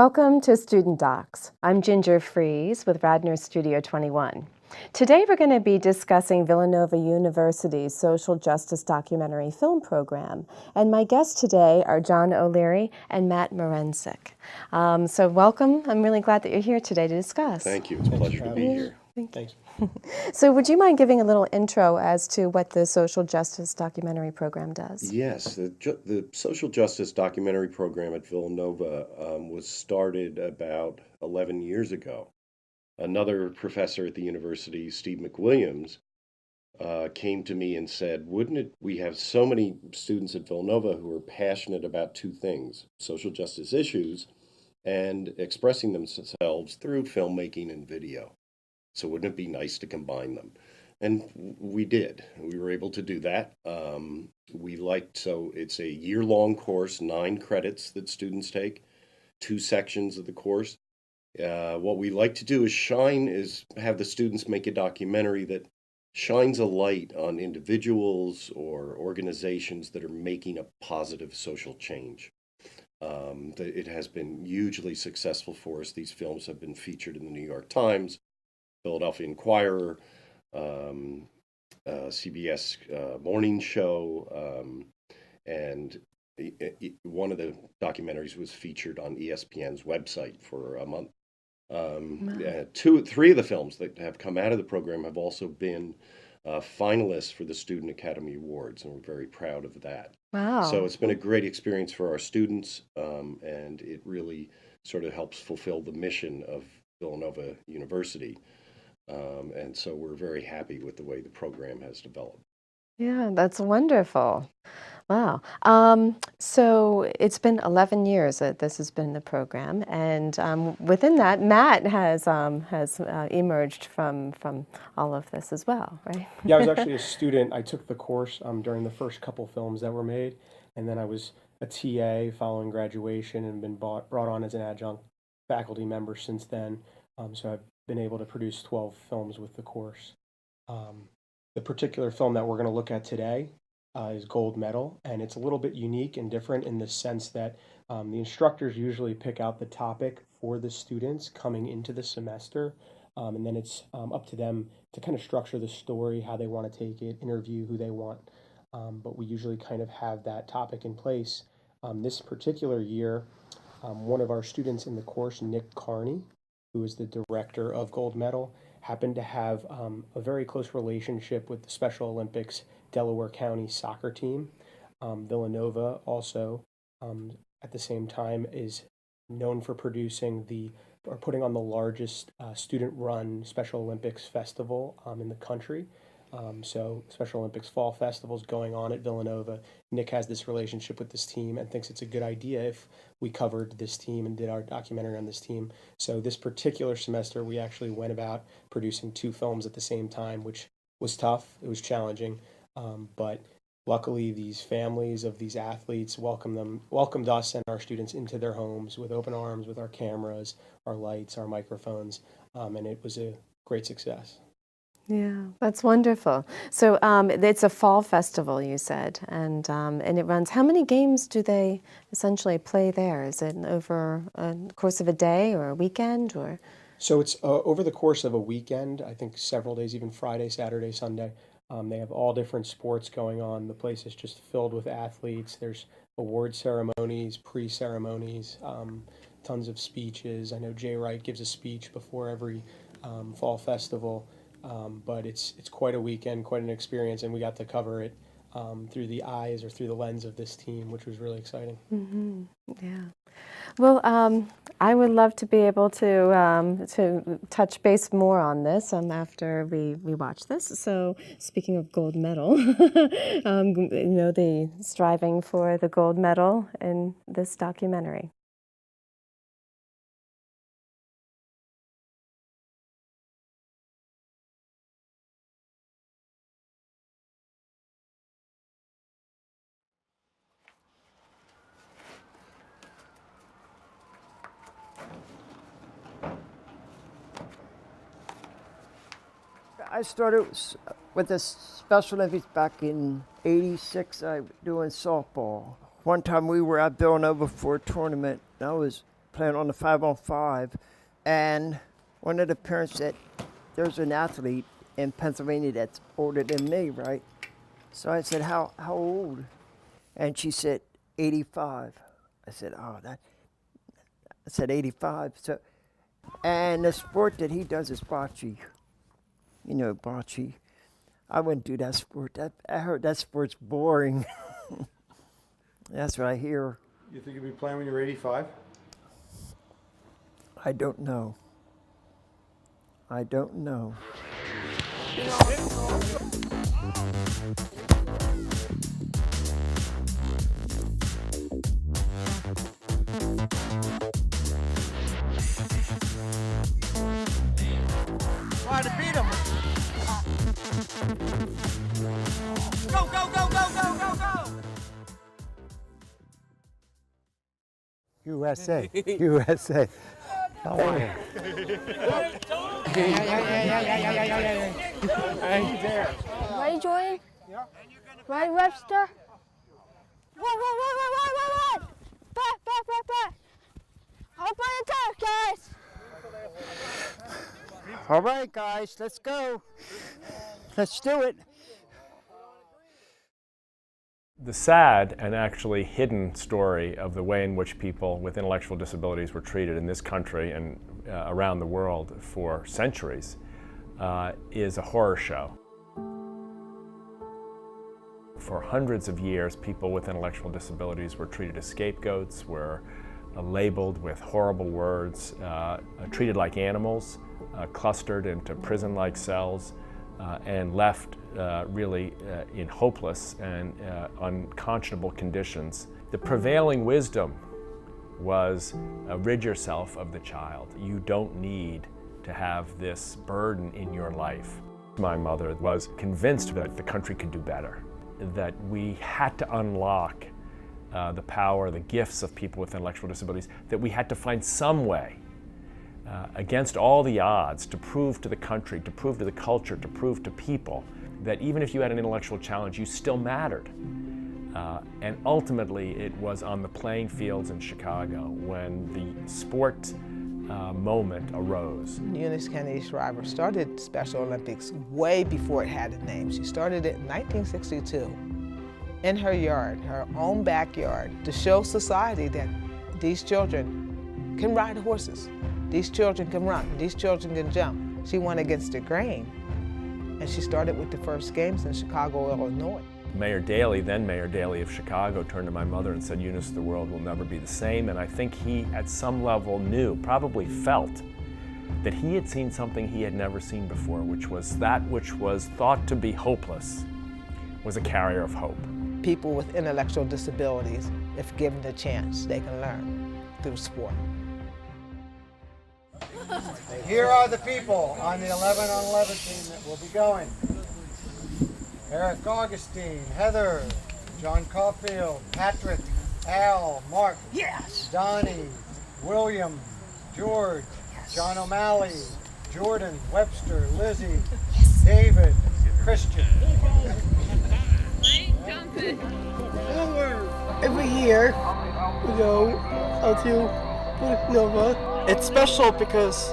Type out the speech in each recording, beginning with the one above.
Welcome to Student Docs. I'm Ginger Fries with Radnor Studio 21. Today we're going to be discussing Villanova University's social justice documentary film program. And my guests today are John O'Leary and Matt Marencik. So welcome. I'm really glad that you're here today to discuss. Thank you. It's a pleasure to be here. Thanks. So would you mind giving a little intro as to what the social justice documentary program does? Yes, the social justice documentary program at Villanova was started about 11 years ago. Another professor at the university, Steve McWilliams, came to me and said, we have so many students at Villanova who are passionate about two things, social justice issues and expressing themselves through filmmaking and video. So wouldn't it be nice to combine them? And we did. We were able to do that. So it's a year-long course, 9 credits that students take, 2 sections of the course. What we like to do is have the students make a documentary that shines a light on individuals or organizations that are making a positive social change. It has been hugely successful for us. These films have been featured in the New York Times, Philadelphia Inquirer, CBS Morning Show, and one of the documentaries was featured on ESPN's website for a month. Wow. 3 of the films that have come out of the program have also been finalists for the Student Academy Awards, and we're very proud of that. Wow. So it's been a great experience for our students, and it really sort of helps fulfill the mission of Villanova University. And so we're very happy with the way the program has developed. Yeah, that's wonderful. Wow. So it's been 11 years that this has been the program, and within that, Matt has emerged from all of this as well, right? Yeah, I was actually a student. I took the course during the first couple films that were made, and then I was a TA following graduation and been brought on as an adjunct faculty member since then. So I've been able to produce 12 films with the course. The particular film that we're going to look at today is Gold Medal, and it's a little bit unique and different in the sense that the instructors usually pick out the topic for the students coming into the semester, and then it's up to them to kind of structure the story, how they want to take it, interview who they want, but we usually kind of have that topic in place. This particular year, one of our students in the course, Nick Carney, who is the director of Gold Medal, happened to have a very close relationship with the Special Olympics Delaware County soccer team. Villanova also, at the same time, is known for putting on the largest student-run Special Olympics festival in the country. So Special Olympics Fall Festival is going on at Villanova. Nick has this relationship with this team and thinks it's a good idea if we covered this team and did our documentary on this team. So this particular semester, we actually went about producing 2 films at the same time, which was tough. It was challenging, but luckily these families of these athletes welcomed us and our students into their homes with open arms, with our cameras, our lights, our microphones, and it was a great success. Yeah, that's wonderful. So it's a fall festival, you said, and it runs. How many games do they essentially play there? Is it over a course of a day or a weekend, or? So it's over the course of a weekend. I think several days, even Friday, Saturday, Sunday. They have all different sports going on. The place is just filled with athletes. There's award ceremonies, pre-ceremonies, tons of speeches. I know Jay Wright gives a speech before every fall festival. But it's quite a weekend, quite an experience, and we got to cover it through the eyes or through the lens of this team, which was really exciting. Mm-hmm. Yeah. Well, I would love to be able to touch base more on this after we watch this. So, speaking of gold medal, the striving for the gold medal in this documentary. I started with the Special Olympics back in '86. I was doing softball. One time we were at Villanova for a tournament. I was playing on the 5-on-5, and one of the parents said, there's an athlete in Pennsylvania that's older than me, right? So I said, how old? And she said, 85. I said, I said 85. So, and the sport that he does is bocce. You know, bocce. I wouldn't do that sport. I heard that sport's boring. That's what I hear. You think you'll be playing when you're 85? I don't know. I don't know. Try to beat him. Go, go, go, go, go, go, go! USA. USA. How are you? Ready, Jordan? Ready, Webster? Run! Back! Up on the turf, guys! All right, guys, let's go. Let's do it. The sad and actually hidden story of the way in which people with intellectual disabilities were treated in this country and around the world for centuries is a horror show. For hundreds of years, people with intellectual disabilities were treated as scapegoats, were labeled with horrible words, treated like animals, clustered into prison-like cells, and left really in hopeless and unconscionable conditions. The prevailing wisdom was rid yourself of the child. You don't need to have this burden in your life. My mother was convinced that the country could do better, that we had to unlock the power, the gifts of people with intellectual disabilities, that we had to find some way against all the odds to prove to the country, to prove to the culture, to prove to people that even if you had an intellectual challenge, you still mattered. And ultimately, it was on the playing fields in Chicago when the sport moment arose. Eunice Kennedy Shriver started Special Olympics way before it had a name. She started it in 1962 in her yard, her own backyard, to show society that these children can ride horses. These children can run, these children can jump. She went against the grain, and she started with the first games in Chicago, Illinois. Mayor Daley, then Mayor Daley of Chicago, turned to my mother and said, Eunice, the world will never be the same. And I think he, at some level, knew, probably felt, that he had seen something he had never seen before, which was that which was thought to be hopeless was a carrier of hope. People with intellectual disabilities, if given the chance, they can learn through sport. Here are the people on the 11-on-11 team that will be going. Eric Augustine, Heather, John Caulfield, Patrick, Al, Mark, Yes. Donnie, William, George, John O'Malley, Jordan, Webster, Lizzie, David, Christian. Every year we go out to Villanova. It's special because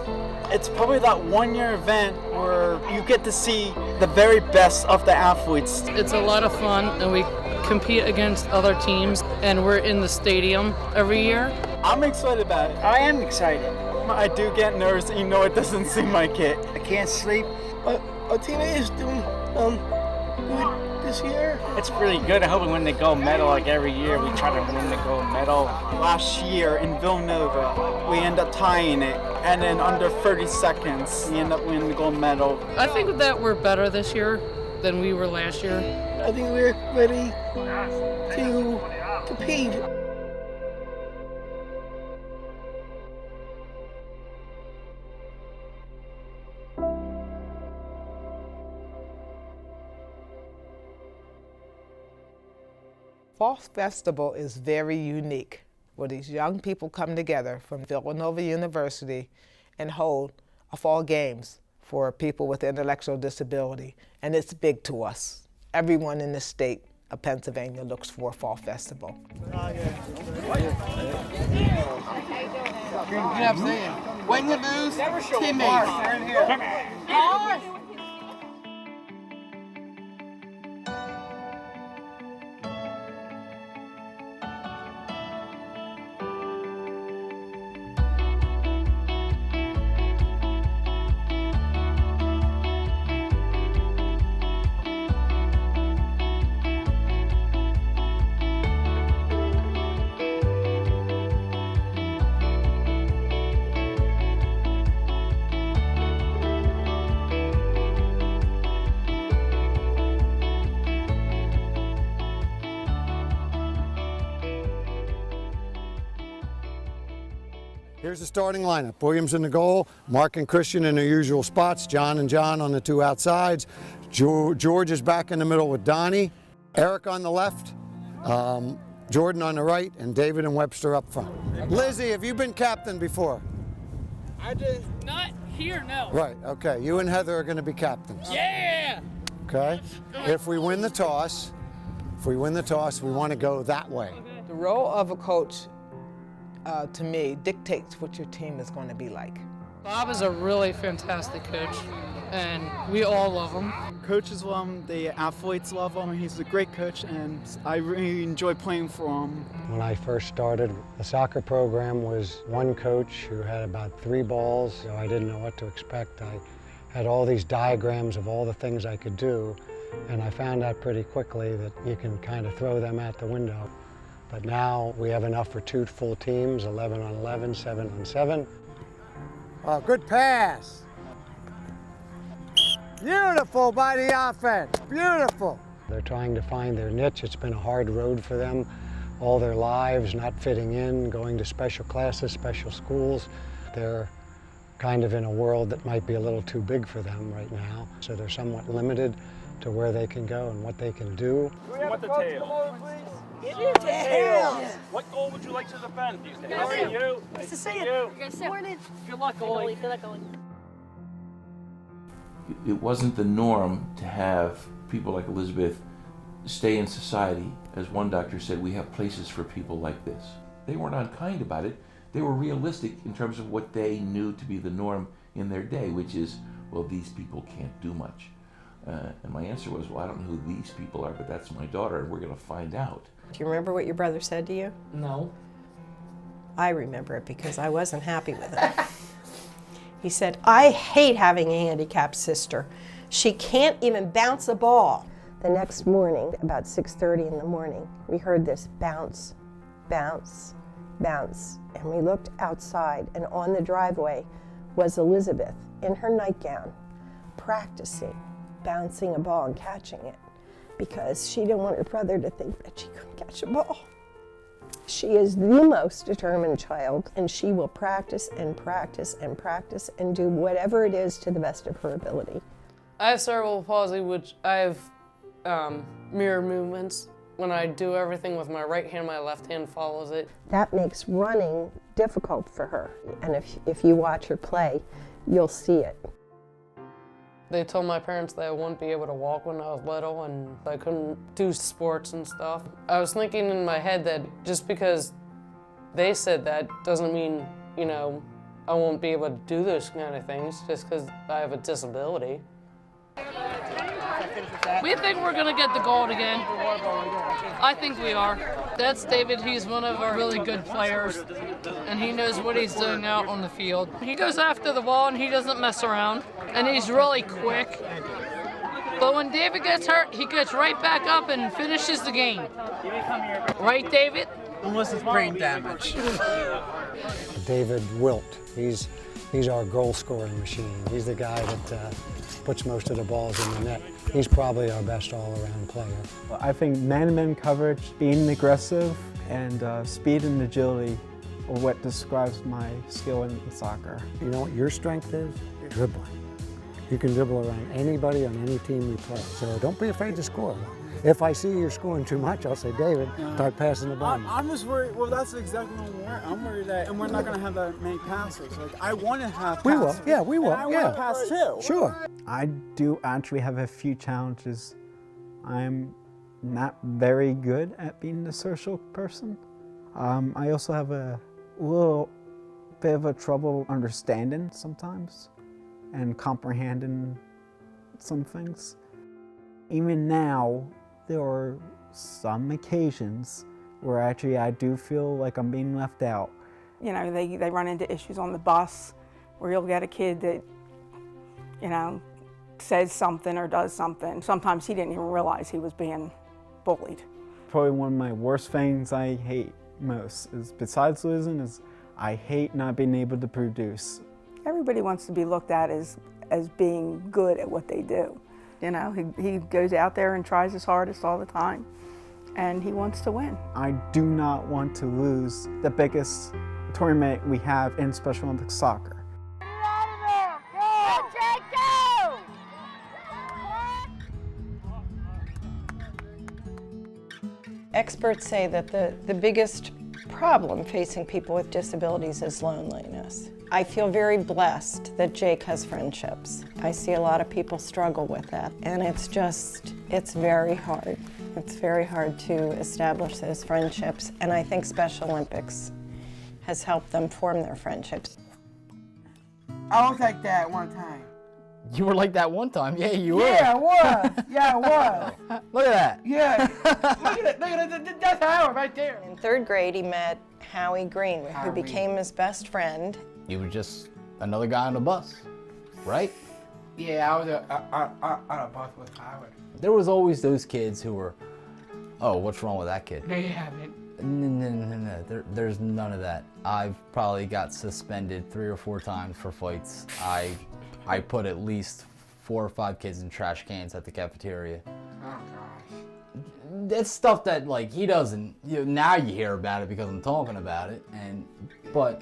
it's probably that 1-year event where you get to see the very best of the athletes. It's a lot of fun, and we compete against other teams, and we're in the stadium every year. I'm excited about it. I am excited. I do get nervous, and you know it doesn't seem like it. I can't sleep. Our teammate is doing good this year. It's really good. I hope we win the gold medal like every year. We try to win the gold medal. Last year in Villanova, we end up tying it, and then under 30 seconds, we end up winning the gold medal. I think that we're better this year than we were last year. I think we're ready to compete. Fall Festival is very unique, where these young people come together from Villanova University and hold a fall games for people with intellectual disability, and it's big to us. Everyone in the state of Pennsylvania looks for a Fall Festival. You know what I'm saying? When you lose, teammates. You're in here. Here's the starting lineup. Williams in the goal, Mark and Christian in their usual spots, John and John on the two outsides. George is back in the middle with Donnie, Eric on the left, Jordan on the right, and David and Webster up front. Lizzie, have you been captain before? I did. Not here, no. Right, okay. You and Heather are going to be captains. Yeah! Okay? If we win the toss, we want to go that way. The role of a coach, to me, dictates what your team is going to be like. Bob is a really fantastic coach, and we all love him. Coaches love him, the athletes love him. He's a great coach, and I really enjoy playing for him. When I first started, the soccer program was one coach who had about 3 balls, so I didn't know what to expect. I had all these diagrams of all the things I could do, and I found out pretty quickly that you can kind of throw them out the window. But now we have enough for 2 full teams, 11 on 11, 7 on 7. Oh, good pass. Beautiful by the offense, beautiful. They're trying to find their niche. It's been a hard road for them all their lives, not fitting in, going to special classes, special schools. They're kind of in a world that might be a little too big for them right now. So they're somewhat limited to where they can go and what they can do. What the tail? Get your tail. What goal would you like to defend? How are you? Nice to see you. Morning. Good luck, goalie. Good luck, goalie. It wasn't the norm to have people like Elizabeth stay in society. As one doctor said, we have places for people like this. They weren't unkind about it. They were realistic in terms of what they knew to be the norm in their day, which is, well, these people can't do much. And my answer was, well, I don't know who these people are, but that's my daughter, and we're going to find out. Do you remember what your brother said to you? No. I remember it because I wasn't happy with it. He said, I hate having a handicapped sister. She can't even bounce a ball. The next morning, about 6:30 in the morning, we heard this bounce, bounce, bounce. And we looked outside, and on the driveway was Elizabeth in her nightgown, practicing bouncing a ball and catching it, because she didn't want her brother to think that she couldn't catch a ball. She is the most determined child, and she will practice and practice and practice and do whatever it is to the best of her ability. I have cerebral palsy, which I have mirror movements. When I do everything with my right hand, my left hand follows it. That makes running difficult for her, and if you watch her play, you'll see it. They told my parents that I wouldn't be able to walk when I was little and I couldn't do sports and stuff. I was thinking in my head that just because they said that doesn't mean, you know, I won't be able to do those kind of things just because I have a disability. We think we're gonna get the gold again. I think we are. That's David. He's one of our really good players, and he knows what he's doing out on the field. He goes after the ball and he doesn't mess around, and he's really quick. But when David gets hurt, he gets right back up and finishes the game. Right, David? Unless it's brain damage. David Wilt, he's our goal scoring machine. He's the guy that puts most of the balls in the net. He's probably our best all-around player. I think man-to-man coverage, being aggressive, and speed and agility are what describes my skill in soccer. You know what your strength is? Dribbling. You can dribble around anybody on any team we play, so don't be afraid to score. If I see you're scoring too much, I'll say, David, start passing the ball. I'm just worried. Well, that's exactly what I'm worried that, and we're not going to have that many passes. Like, I want to have passes. We will. Yeah, we will. And I want to pass too. Sure. I do actually have a few challenges. I'm not very good at being a social person. I also have a little bit of a trouble understanding sometimes and comprehending some things. Even now, there are some occasions where actually I do feel like I'm being left out. You know, they run into issues on the bus where you'll get a kid that, you know, says something or does something. Sometimes he didn't even realize he was being bullied. Probably one of my worst things I hate most is, besides losing, is I hate not being able to produce. Everybody wants to be looked at as being good at what they do. You know, he goes out there and tries his hardest all the time, and he wants to win. I do not want to lose the biggest tournament we have in Special Olympics soccer. Experts say that the biggest problem facing people with disabilities is loneliness. I feel very blessed that Jake has friendships. I see a lot of people struggle with that, and it's very hard. It's very hard to establish those friendships, and I think Special Olympics has helped them form their friendships. I was like that one time. You were like that one time? Yeah, you were. Yeah, I was. Yeah, I was. Look at that. Yeah. Look at it. That's Howard right there. In third grade, he met Howie Green, who became his best friend. You were just another guy on the bus, right? Yeah, I was on a bus with Howard. There was always those kids who were, oh, what's wrong with that kid? No, you haven't. No. There's none of that. I've probably got suspended 3 or 4 times for fights. I put at least 4 or 5 kids in trash cans at the cafeteria. Oh, gosh. That's stuff that, like, he doesn't, now you hear about it because I'm talking about it, but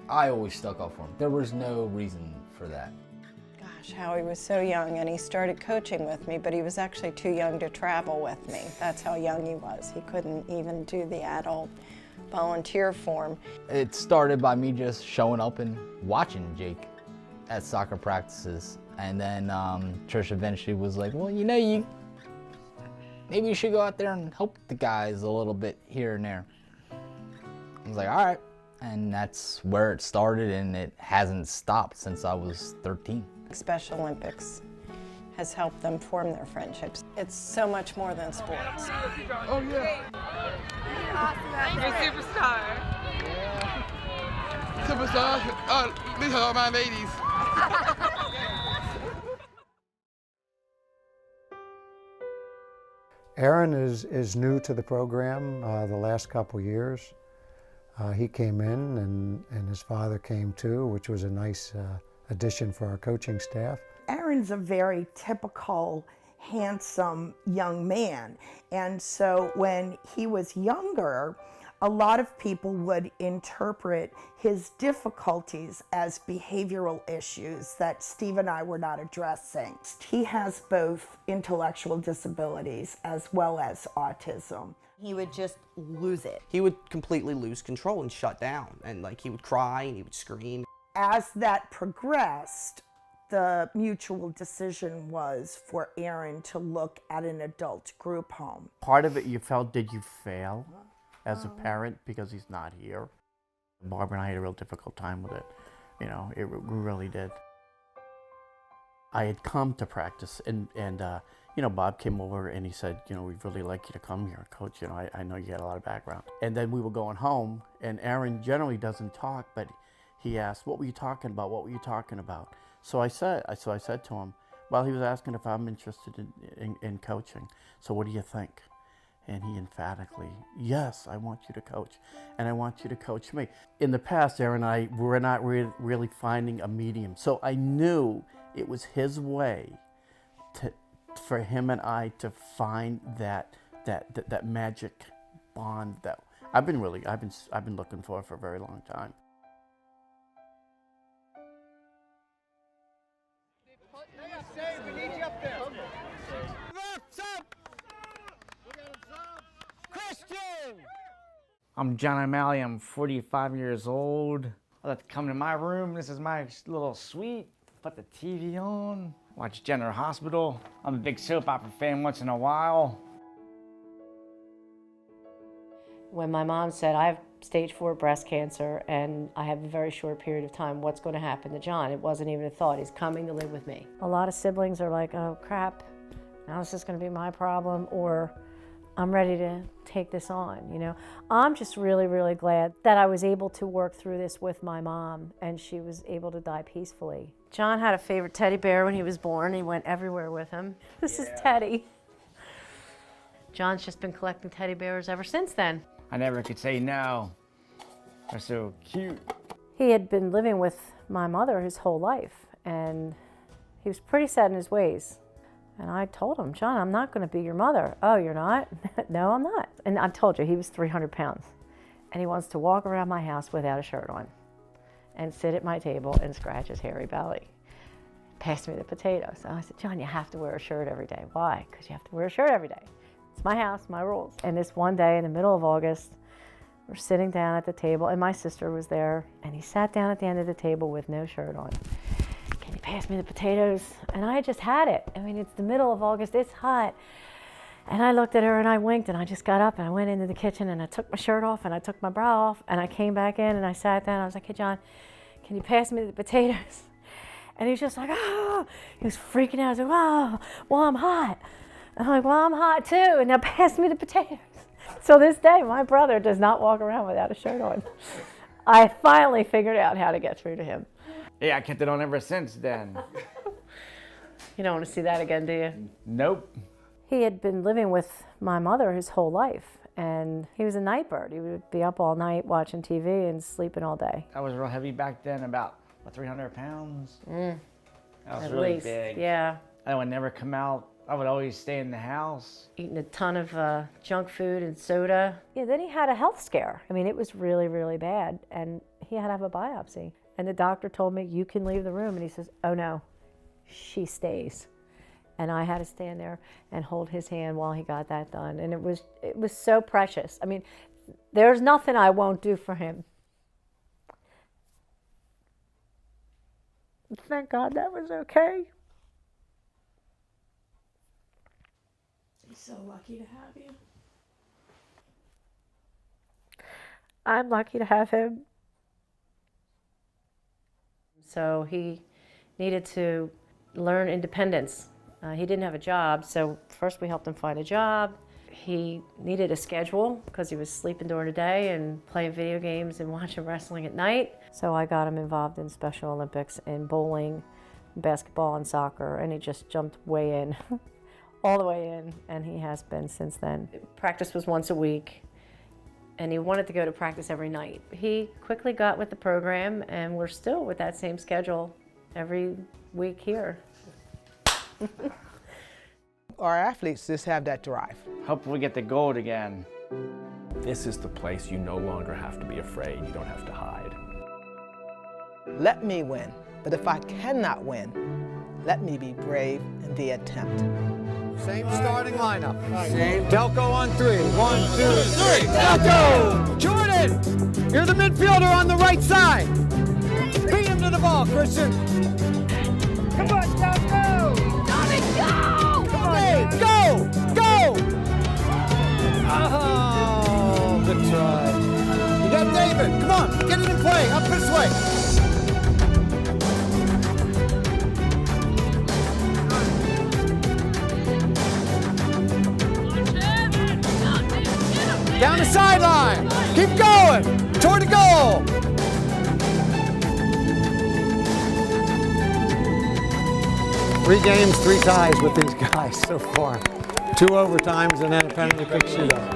I always stuck up for him. There was no reason for that. Gosh, Howie was so young, and he started coaching with me, but he was actually too young to travel with me. That's how young he was. He couldn't even do the adult volunteer form. It started by me just showing up and watching Jake at soccer practices, and then Trish eventually was like, well, maybe you should go out there and help the guys a little bit here and there. I was like, all right, and that's where it started, and it hasn't stopped since I was 13. Special Olympics has helped them form their friendships. It's so much more than sports. Oh, yeah. You're a superstar. Superstar? These are all my ladies. Aaron is new to the program the last couple years. He came in and his father came too, which was a nice addition for our coaching staff. Aaron's a very typical, handsome young man. And so when he was younger, a lot of people would interpret his difficulties as behavioral issues that Steve and I were not addressing. He has both intellectual disabilities as well as autism. He would just lose it. He would completely lose control and shut down, and like he would cry and he would scream. As that progressed, the mutual decision was for Aaron to look at an adult group home. Part of it you felt, did you fail as a parent because he's not here? Barbara and I had a real difficult time with it. We really did. I had come to practice and Bob came over and he said, we'd really like you to come here, Coach. I know you got a lot of background. And then we were going home, and Aaron generally doesn't talk, but he asked, what were you talking about? What were you talking about? So I said to him, well, he was asking if I'm interested in coaching. So what do you think? And he emphatically, yes, I want you to coach, and I want you to coach me. In the past, Aaron and I were not really finding a medium. So I knew it was his way for him and I to find that magic bond that I've been looking for a very long time. I'm John O'Leary. I'm 45 years old. I like to come to my room. This is my little suite. Put the TV on. Watch General Hospital. I'm a big soap opera fan once in a while. When my mom said, I have stage 4 breast cancer and I have a very short period of time, what's going to happen to John? It wasn't even a thought. He's coming to live with me. A lot of siblings are like, oh crap, now this is going to be my problem, or I'm ready to take this on, you know. I'm just really, really glad that I was able to work through this with my mom and she was able to die peacefully. John had a favorite teddy bear when he was born. He went everywhere with him. This is Teddy. John's just been collecting teddy bears ever since then. I never could say no. They're so cute. He had been living with my mother his whole life, and he was pretty set in his ways. And I told him, John, I'm not going to be your mother. Oh, you're not? No, I'm not. And I told you, he was 300 pounds. And he wants to walk around my house without a shirt on and sit at my table and scratch his hairy belly. Pass me the potatoes. So I said, John, you have to wear a shirt every day. Why? Because you have to wear a shirt every day. It's my house, my rules. And this one day in the middle of August, we're sitting down at the table, and my sister was there, and he sat down at the end of the table with no shirt on. Can you pass me the potatoes? And I just had it. I mean, it's the middle of August, it's hot. And I looked at her and I winked, and I just got up and I went into the kitchen and I took my shirt off and I took my bra off and I came back in and I sat down and I was like, hey, John, can you pass me the potatoes? And he was just like, oh, he was freaking out. I was like, oh, well, I'm hot. I'm like, well, I'm hot too, and now pass me the potatoes. So this day, my brother does not walk around without a shirt on. I finally figured out how to get through to him. Yeah, I kept it on ever since then. You don't want to see that again, do you? Nope. He had been living with my mother his whole life, and he was a night bird. He would be up all night watching TV and sleeping all day. I was real heavy back then, about 300 pounds. I was At really least, big. yeah. I would never come out. I would always stay in the house. Eating a ton of junk food and soda. Yeah, then he had a health scare. I mean, it was really, really bad, and he had to have a biopsy. And the doctor told me, you can leave the room, and he says, oh no, she stays. And I had to stand there and hold his hand while he got that done. And it was so precious. I mean, there's nothing I won't do for him. Thank God that was okay. He's so lucky to have you. I'm lucky to have him. So he needed to learn independence. He didn't have a job, so first we helped him find a job. He needed a schedule because he was sleeping during the day and playing video games and watching wrestling at night. So I got him involved in Special Olympics in bowling, basketball, and soccer, and he just jumped way in, all the way in, and he has been since then. Practice was once a week, and he wanted to go to practice every night. He quickly got with the program, and we're still with that same schedule every week here. Our athletes just have that drive. Hope we get the gold again. This is the place you no longer have to be afraid. You don't have to hide. Let me win, but if I cannot win, let me be brave in the attempt. Same starting lineup. Same. Delco on 3. 1, 2, 3. Delco! Jordan! You're the midfielder on the right side. Beat him to the ball, Christian. Come on, Delco! Johnny, go! Come on, Dave, go! Go! Oh, good try. You got David. Come on, get it in play. Up this way. Down the sideline. Keep going. Toward the goal. Three games, 3 ties with these guys so far. 2 overtimes and then a penalty kick shootout.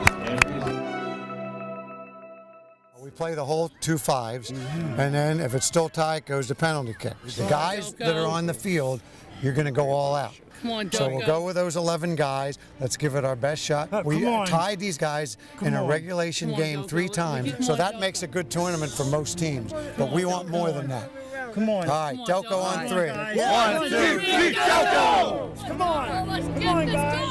We play the whole 2 5s, and then if it's still tied, it goes to penalty kicks. The guys that are on the field, you're going to go all out. Come on, so we'll go with those 11 guys. Let's give it our best shot. We tied these guys in a regulation game 3 times, so that makes a good tournament for most teams. But we want more than that. Come on. All right, Delco on 3. 1, 2, 3, Delco! Come on. Come on, guys.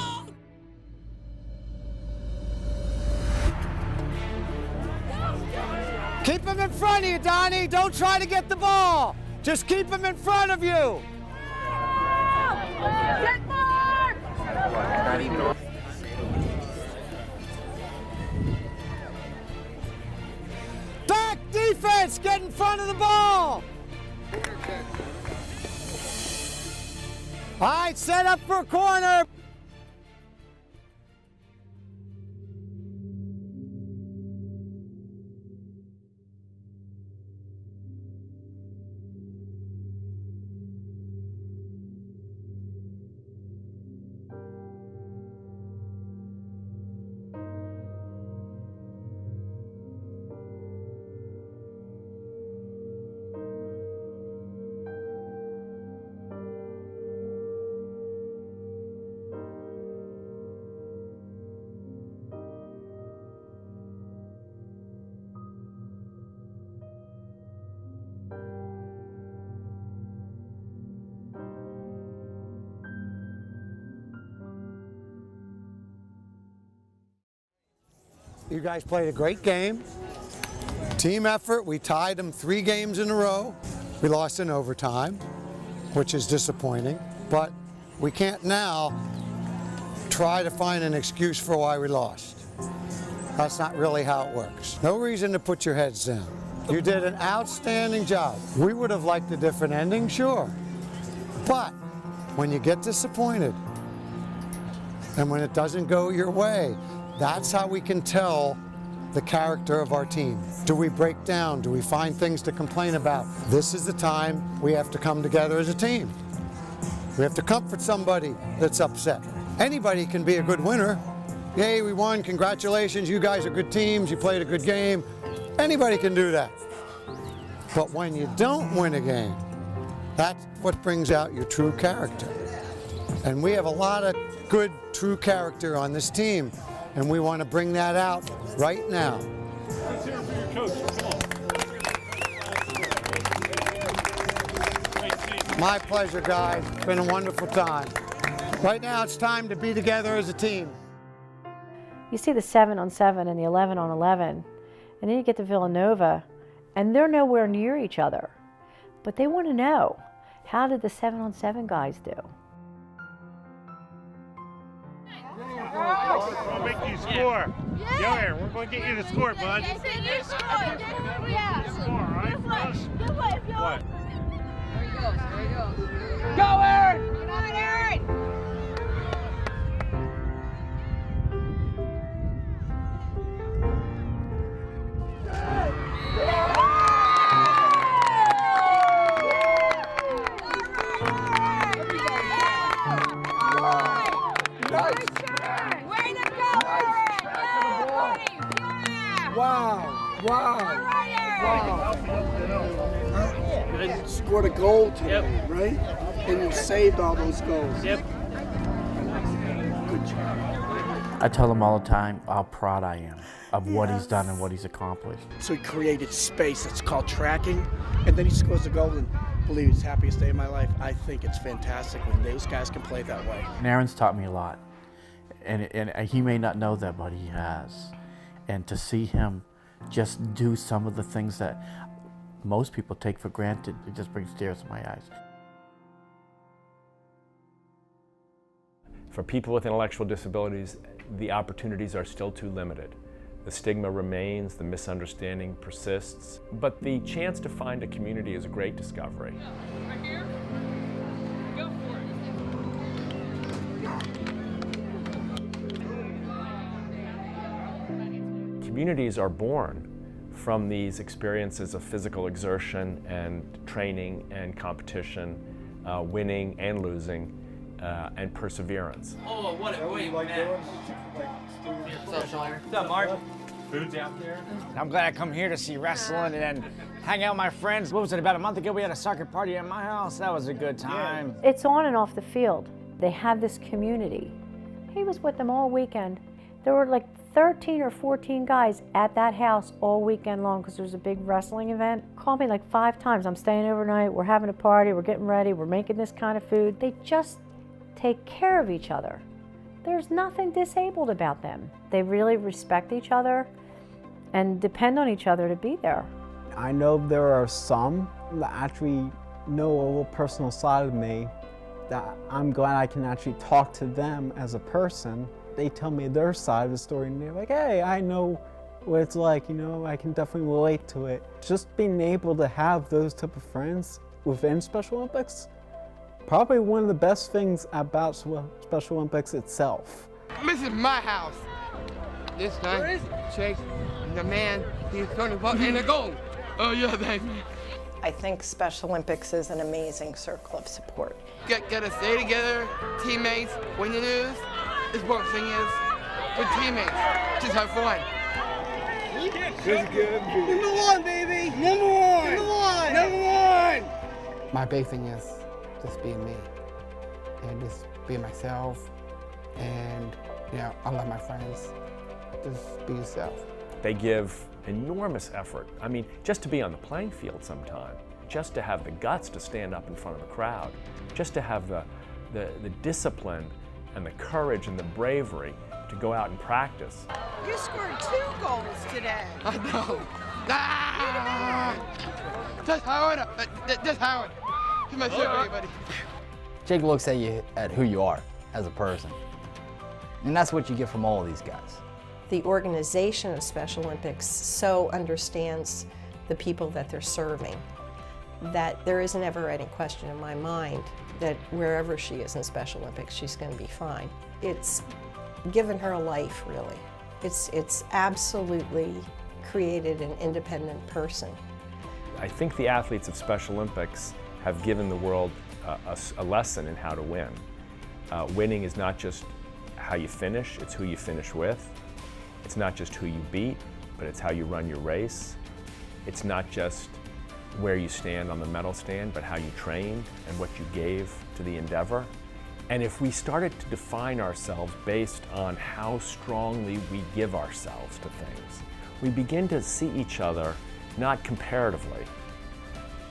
Keep him in front of you, Donnie. Don't try to get the ball. Just keep him in front of you. Get Mark! front of the ball. All right, set up for a corner. You guys played a great game. Team effort. We tied them 3 games in a row. We lost in overtime, which is disappointing. But we can't now try to find an excuse for why we lost. That's not really how it works. No reason to put your heads down. You did an outstanding job. We would have liked a different ending, sure. But when you get disappointed and when it doesn't go your way, that's how we can tell the character of our team. Do we break down? Do we find things to complain about? This is the time we have to come together as a team. We have to comfort somebody that's upset. Anybody can be a good winner. Yay, we won, congratulations, you guys are good teams, you played a good game. Anybody can do that. But when you don't win a game, that's what brings out your true character. And we have a lot of good, true character on this team. And we want to bring that out right now. Let's hear it for your coach. Come on. My pleasure, guys. It's been a wonderful time. Right now, it's time to be together as a team. You see the 7-on-7 and the 11-on-11, and then you get to Villanova, and they're nowhere near each other. But they want to know, how did the 7-on-7 guys do? We'll make you score. Yeah. We're going to get you to score, bud. You score. Yeah. Score, all right? What? There he goes. Go, Aaron! Come on, Aaron! You scored a goal today, right? And you saved all those goals. Yep. Good job. I tell him all the time how proud I am of what he's done and what he's accomplished. So he created space. That's called tracking. And then he scores a goal and believe it's the happiest day of my life. I think it's fantastic when those guys can play that way. And Aaron's taught me a lot. And he may not know that, but he has. And to see him just do some of the things that most people take for granted, it just brings tears to my eyes. For people with intellectual disabilities, the opportunities are still too limited. The stigma remains, the misunderstanding persists, but the chance to find a community is a great discovery. Right here. Go for it. Communities are born from these experiences of physical exertion and training and competition, winning and losing, and perseverance. Oh, what a great man. What's up, Mark? Food's out there. I'm glad I come here to see wrestling and then hang out with my friends. What was it, about a month ago we had a soccer party at my house? That was a good time. It's on and off the field. They have this community. He was with them all weekend. There were like 13 or 14 guys at that house all weekend long because there was a big wrestling event. Called me like 5 times. I'm staying overnight, we're having a party, we're getting ready, we're making this kind of food. They just take care of each other. There's nothing disabled about them. They really respect each other and depend on each other to be there. I know there are some that actually know a little personal side of me that I'm glad I can actually talk to them as a person. They tell me their side of the story and they're like, hey, I know what it's like, you know, I can definitely relate to it. Just being able to have those type of friends within Special Olympics, probably one of the best things about Special Olympics itself. This is my house. This time, Jake, the man, he's going to put in a goal. Oh yeah, baby. I think Special Olympics is an amazing circle of support. Gotta stay together, teammates. When you lose, the important thing is with teammates. Just have fun. Number one, baby. Number one. Number one. Number one. My big thing is just being me and just being myself. And yeah, I love my friends. Just be yourself. They give enormous effort. I mean, just to be on the playing field sometime, just to have the guts to stand up in front of a crowd, just to have the discipline and the courage and the bravery to go out and practice. You scored 2 goals today. I know. Ah! Just Howard. Just Howard. Give my shirt, everybody. Jake looks at you at who you are as a person. And that's what you get from all of these guys. The organization of Special Olympics so understands the people that they're serving that there isn't ever any question in my mind that wherever she is in Special Olympics, she's going to be fine. It's given her a life, really. It's absolutely created an independent person. I think the athletes of Special Olympics have given the world a lesson in how to win. Winning is not just how you finish, it's who you finish with. It's not just who you beat, but it's how you run your race. It's not just where you stand on the medal stand, but how you trained and what you gave to the endeavor. And if we started to define ourselves based on how strongly we give ourselves to things, we begin to see each other not comparatively,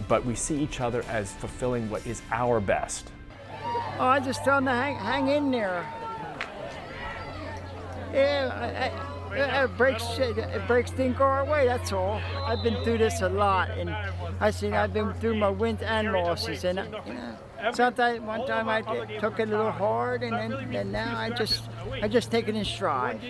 but we see each other as fulfilling what is our best. Oh, I just tell them to hang in there. Yeah, it breaks didn't go our way, that's all. I've been through this a lot, and I've been through my wins and losses, and you know, sometimes one time I took it a little hard, and now I just take it in stride.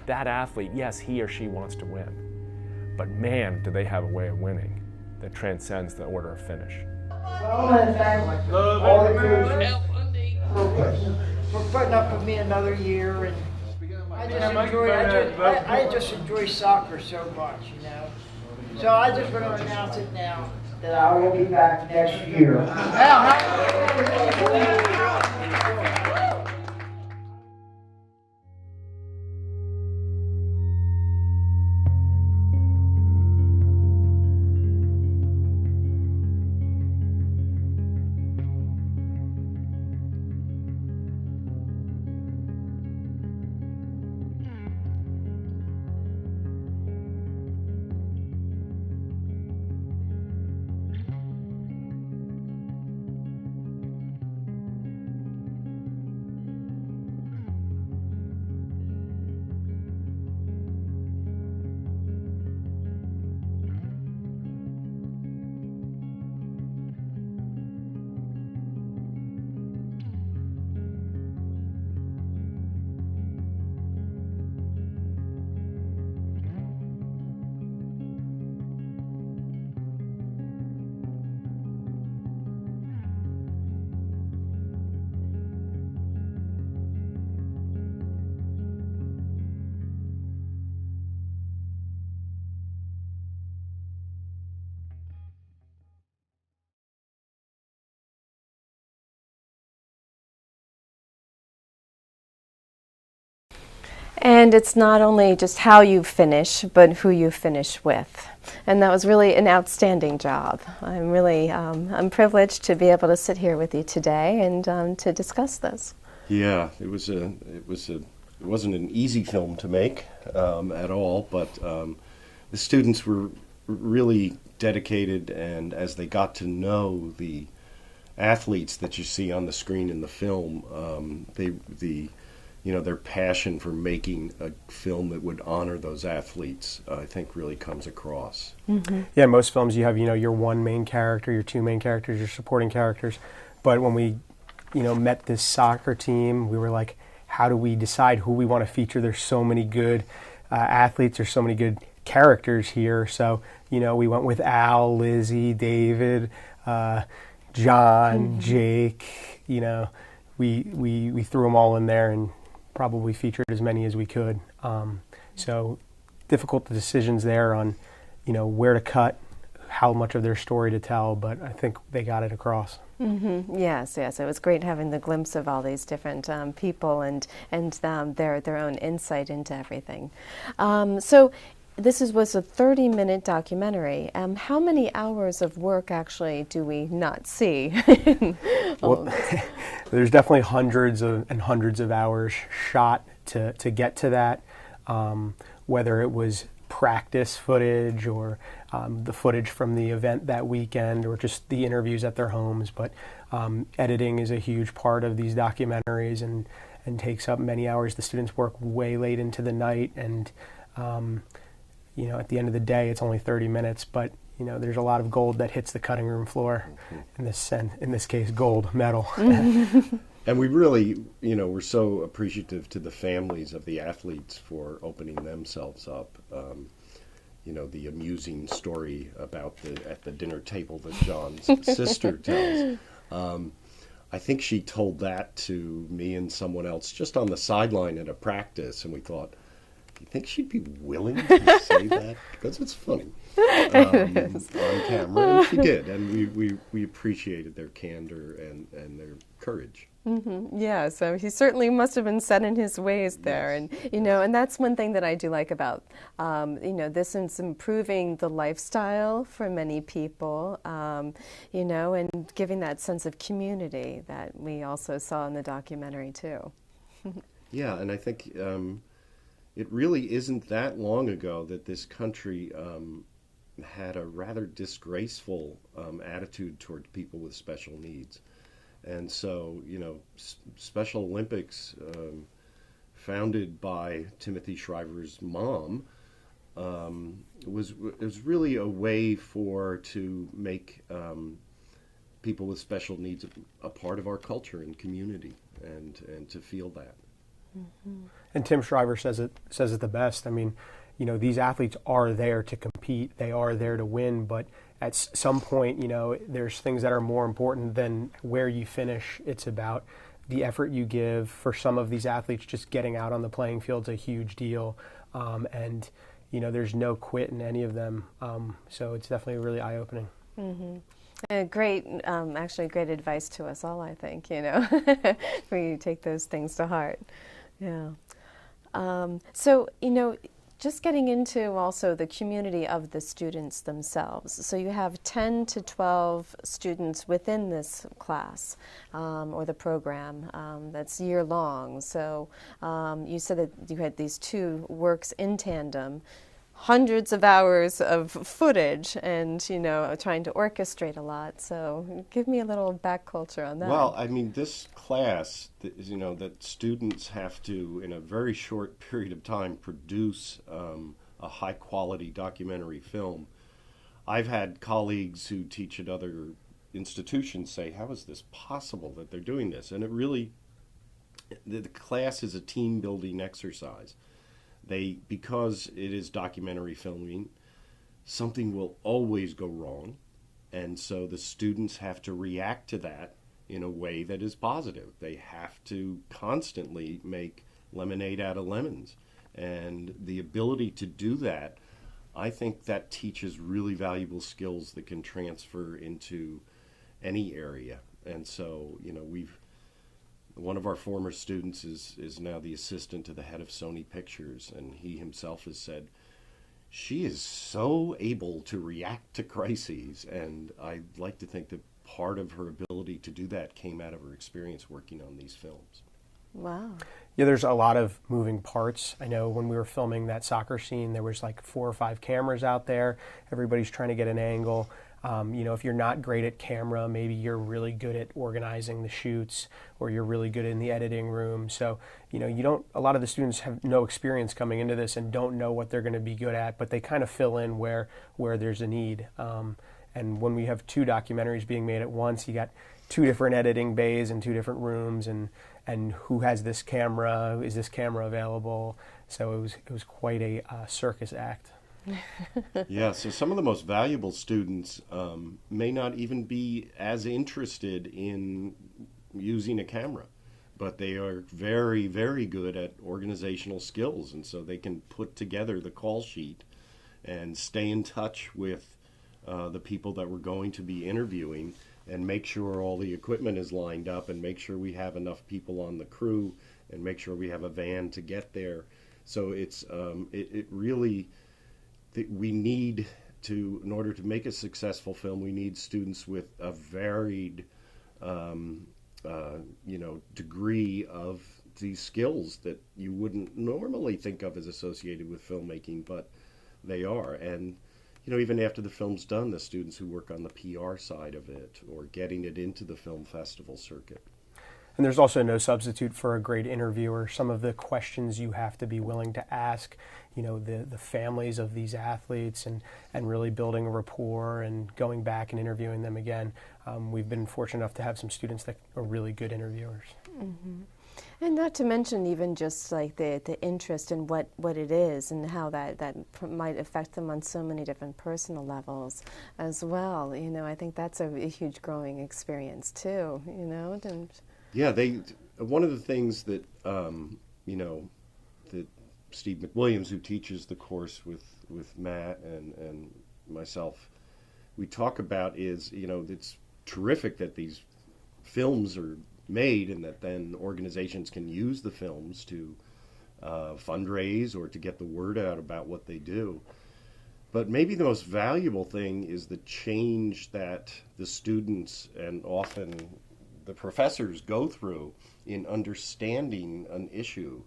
That athlete, yes, he or she wants to win, but man, do they have a way of winning that transcends the order of finish. Well, I want to thank all the coaches for putting up with me another year, and I just enjoy soccer so much, you know. So I just want to announce it now that I will be back next year. And it's not only just how you finish, but who you finish with. And that was really an outstanding job. I'm really I'm privileged to be able to sit here with you today and to discuss this. Yeah, it wasn't an easy film to make at all, but the students were really dedicated, and as they got to know the athletes that you see on the screen in the film, their passion for making a film that would honor those athletes, I think, really comes across. Mm-hmm. Yeah, in most films you have, your one main character, your two main characters, your supporting characters. But when we, met this soccer team, we were like, how do we decide who we want to feature? There's so many good athletes, there's so many good characters here. So, you know, we went with Al, Lizzie, David, John, Jake. You know, we threw them all in there and probably featured as many as we could. So difficult decisions there on, you know, where to cut, how much of their story to tell, but I think they got it across. Yes, yes. It was great having the glimpse of all these different people and their own insight into everything. So this was a 30-minute documentary. How many hours of work actually do we not see? Well, there's definitely hundreds and hundreds of hours shot to get to that, whether it was practice footage or the footage from the event that weekend or just the interviews at their homes. But editing is a huge part of these documentaries and takes up many hours. The students work way late into the night, and you know, at the end of the day, it's only 30 minutes, but you know, there's a lot of gold that hits the cutting room floor. In this case, gold, metal. And we really, you know, we're so appreciative to the families of the athletes for opening themselves up. You know, the amusing story about at the dinner table that John's sister tells. I think she told that to me and someone else just on the sideline at a practice, and we thought, do you think she'd be willing to say that? Because it's funny on camera, and she did, and we appreciated their candor and their courage. Yeah, so he certainly must have been set in his ways there, and you know, and that's one thing that I do like about you know, this is improving the lifestyle for many people, you know, and giving that sense of community that we also saw in the documentary too. Yeah, and I think it really isn't that long ago that this country had a rather disgraceful attitude toward people with special needs. And so, you know, Special Olympics, founded by Timothy Shriver's mom, was really a way to make people with special needs a part of our culture and community, and to feel that. And Tim Shriver says it the best. I mean, you know, these athletes are there to compete. They are there to win, but at some point, you know, there's things that are more important than where you finish. It's about the effort you give. For some of these athletes, just getting out on the playing field is a huge deal. And, you know, there's no quit in any of them. So it's definitely really eye-opening. Great, actually great advice to us all, I think, you know, we take those things to heart. Yeah. So, you know, just getting into also the community of the students themselves. So you have 10 to 12 students within this class or the program that's year long. So you said that you had these two works in tandem, hundreds of hours of footage and, you know, trying to orchestrate a lot. So give me a little back culture on that. Well, I mean, this class, you know, that students have to, in a very short period of time, produce a high-quality documentary film. I've had colleagues who teach at other institutions say, how is this possible that they're doing this? And it really, the class is a team-building exercise. Because it is documentary filming, something will always go wrong, and so the students have to react to that in a way that is positive. They have to constantly make lemonade out of lemons, and the ability to do that, I think that teaches really valuable skills that can transfer into any area. And so, you know, one of our former students is now the assistant to the head of Sony Pictures, and he himself has said, she is so able to react to crises, and I like to think that part of her ability to do that came out of her experience working on these films. Wow. Yeah, there's a lot of moving parts. I know when we were filming that soccer scene, there was like 4 or 5 cameras out there. Everybody's trying to get an angle. You know, if you're not great at camera, maybe you're really good at organizing the shoots, or you're really good in the editing room. So, you know, a lot of the students have no experience coming into this and don't know what they're going to be good at, but they kind of fill in where there's a need. And when we have 2 documentaries being made at once, you got 2 different editing bays and 2 different rooms, and who has this camera? Is this camera available? So it was quite a circus act. Yeah, so some of the most valuable students may not even be as interested in using a camera, but they are very, very good at organizational skills, and so they can put together the call sheet and stay in touch with the people that we're going to be interviewing and make sure all the equipment is lined up and make sure we have enough people on the crew and make sure we have a van to get there. So it's it really, we need to, in order to make a successful film, we need students with a varied degree of these skills that you wouldn't normally think of as associated with filmmaking, but they are. And even after the film's done, the students who work on the PR side of it or getting it into the film festival circuit. And there's also no substitute for a great interviewer. Some of the questions you have to be willing to ask, the families of these athletes and really building a rapport and going back and interviewing them again. We've been fortunate enough to have some students that are really good interviewers. Mm-hmm. And not to mention even just like the interest in what it is and how that might affect them on so many different personal levels as well. I think that's a huge growing experience too, And yeah, one of the things that, that Steve McWilliams, who teaches the course with Matt and myself, we talk about is, it's terrific that these films are made and that then organizations can use the films to fundraise or to get the word out about what they do. But maybe the most valuable thing is the change that the students and often the professors go through in understanding an issue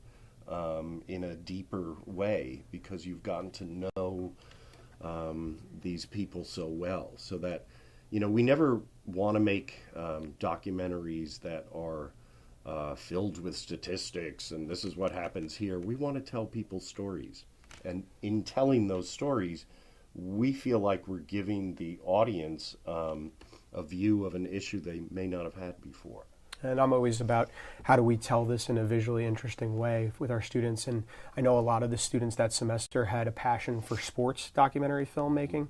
in a deeper way, because you've gotten to know these people so well, so that we never want to make documentaries that are filled with statistics and this is what happens here. We want to tell people's stories, and in telling those stories, we feel like we're giving the audience a view of an issue they may not have had before. And I'm always about how do we tell this in a visually interesting way with our students. And I know a lot of the students that semester had a passion for sports documentary filmmaking.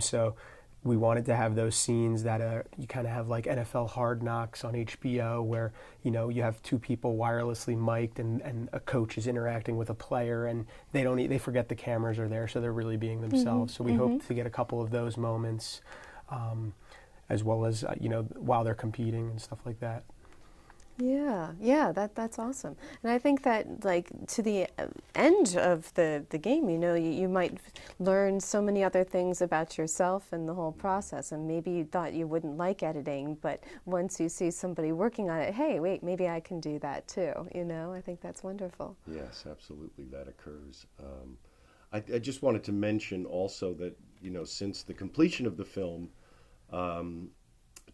So we wanted to have those scenes that you kind of have like NFL Hard Knocks on HBO, where you have two people wirelessly mic'd and a coach is interacting with a player, and they forget the cameras are there, so they're really being themselves. So we hope to get a couple of those moments, as well as while they're competing and stuff like that. Yeah, that's awesome. And I think that, like, to the end of the game, you might learn so many other things about yourself and the whole process. And maybe you thought you wouldn't like editing, but once you see somebody working on it, hey, wait, maybe I can do that too. I think that's wonderful. Yes, absolutely, that occurs. I just wanted to mention also that, since the completion of the film,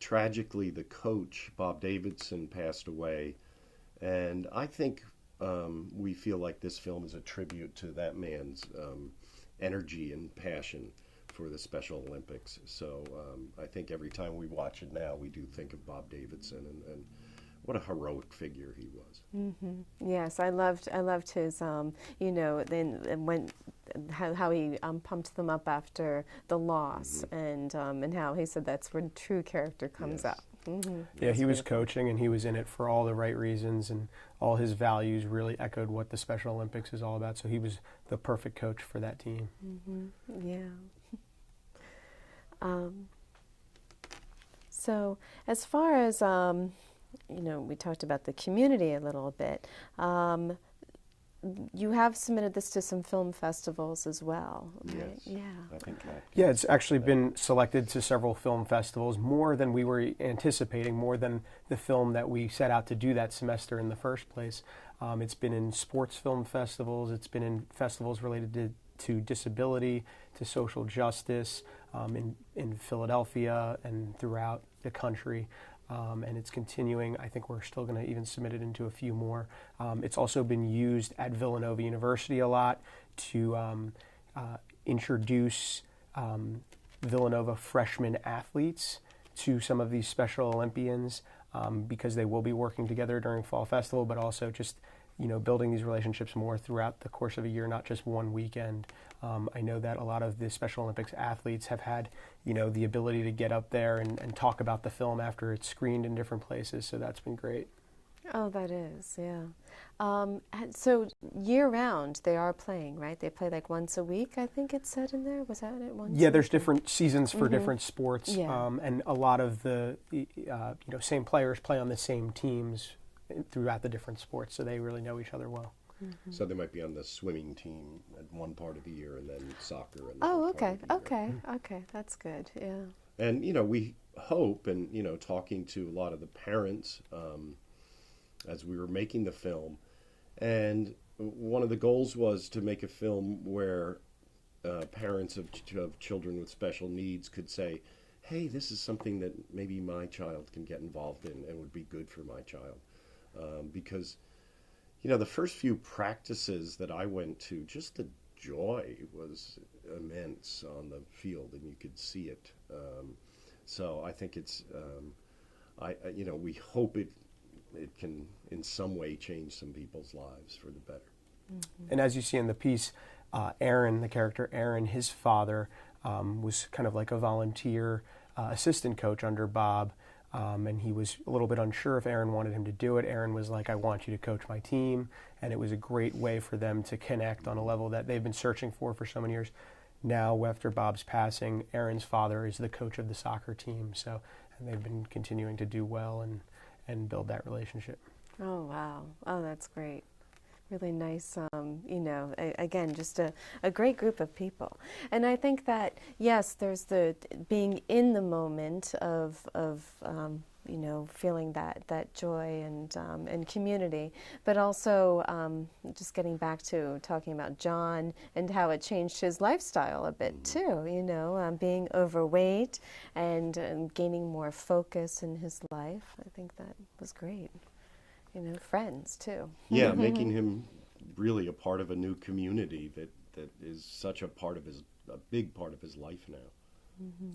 tragically, the coach, Bob Davidson, passed away, and I think we feel like this film is a tribute to that man's energy and passion for the Special Olympics. So I think every time we watch it now, we do think of Bob Davidson and what a heroic figure he was. Mm-hmm. Yes, I loved his, how he pumped them up after the loss, and how he said that's when true character comes up. Mm-hmm. Yeah, he was coaching, and he was in it for all the right reasons, and all his values really echoed what the Special Olympics is all about. So he was the perfect coach for that team. Mm-hmm. Yeah. So as far as we talked about the community a little bit. You have submitted this to some film festivals as well, right? Yes. Yeah. I think that. Yeah, it's actually been selected to several film festivals, more than we were anticipating, more than the film that we set out to do that semester in the first place. It's been in sports film festivals. It's been in festivals related to disability, to social justice, in Philadelphia and throughout the country. And it's continuing. I think we're still going to even submit it into a few more. It's also been used at Villanova University a lot to introduce Villanova freshman athletes to some of these Special Olympians, because they will be working together during Fall Festival, but also just building these relationships more throughout the course of a year, not just one weekend. I know that a lot of the Special Olympics athletes have had, the ability to get up there and talk about the film after it's screened in different places, so that's been great. Oh, that is, yeah. So year-round, they are playing, right? They play like once a week, I think it said in there. Was that it? Once Yeah, there's different seasons for different sports, Yeah. and a lot of the same players play on the same teams throughout the different sports, so they really know each other well. So they might be on the swimming team at one part of the year, and then soccer. And Oh, okay, okay, that's good, yeah. And we hope, and talking to a lot of the parents as we were making the film, and one of the goals was to make a film where parents of children with special needs could say, hey, this is something that maybe my child can get involved in and would be good for my child. Because the first few practices that I went to, just the joy was immense on the field, and you could see it. So I think it's, we hope it can in some way change some people's lives for the better. And as you see in the piece, Aaron, the character Aaron, his father was kind of like a volunteer assistant coach under Bob. And he was a little bit unsure if Aaron wanted him to do it. Aaron was like, I want you to coach my team. And it was a great way for them to connect on a level that they've been searching for so many years. Now, after Bob's passing, Aaron's father is the coach of the soccer team. And they've been continuing to do well and build that relationship. Oh, wow. Oh, that's great. Really nice, again, just a great group of people. And I think that, yes, there's the being in the moment of feeling that joy and community, but also just getting back to talking about John and how it changed his lifestyle a bit too, being overweight and gaining more focus in his life. I think that was great. Friends too. Yeah, making him really a part of a new community that is such a big part of his life now.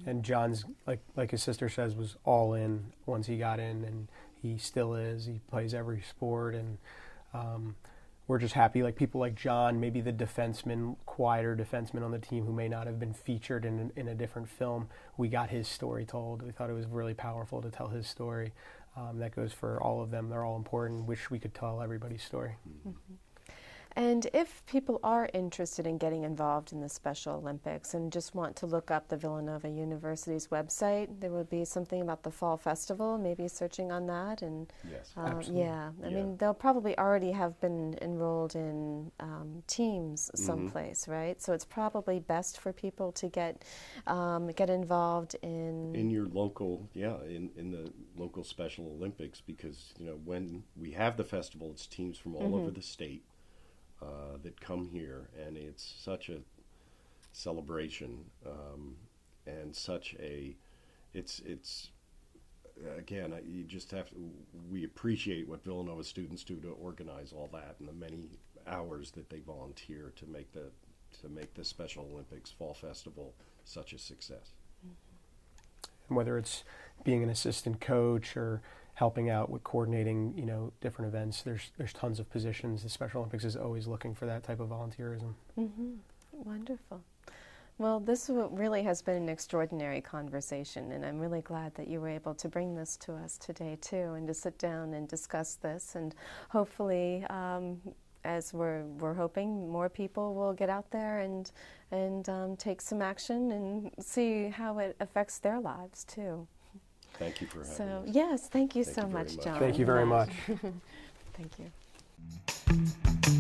And John's, like his sister says, was all in once he got in, and he still is. He plays every sport, and we're just happy. Like people like John, maybe the quieter defenseman on the team who may not have been featured in a different film, we got his story told. We thought it was really powerful to tell his story. That goes for all of them. They're all important. Wish we could tell everybody's story. And if people are interested in getting involved in the Special Olympics and just want to look up the Villanova University's website, there will be something about the Fall Festival, maybe searching on that. And yes, absolutely. I mean, they'll probably already have been enrolled in teams someplace, right? So it's probably best for people to get involved in your local, in the local Special Olympics, because when we have the festival, it's teams from all over the state that come here, and it's such a celebration, and such a, it's again, you just have to, we appreciate what Villanova students do to organize all that, and the many hours that they volunteer to make the Special Olympics Fall Festival such a success. And whether it's being an assistant coach or helping out with coordinating, different events. There's tons of positions. The Special Olympics is always looking for that type of volunteerism. Wonderful. Well, this really has been an extraordinary conversation, and I'm really glad that you were able to bring this to us today too, and to sit down and discuss this, and hopefully, as we're hoping, more people will get out there and take some action and see how it affects their lives too. Thank you for having us. Yes, thank you so much, John. Thank you very much. Thank you.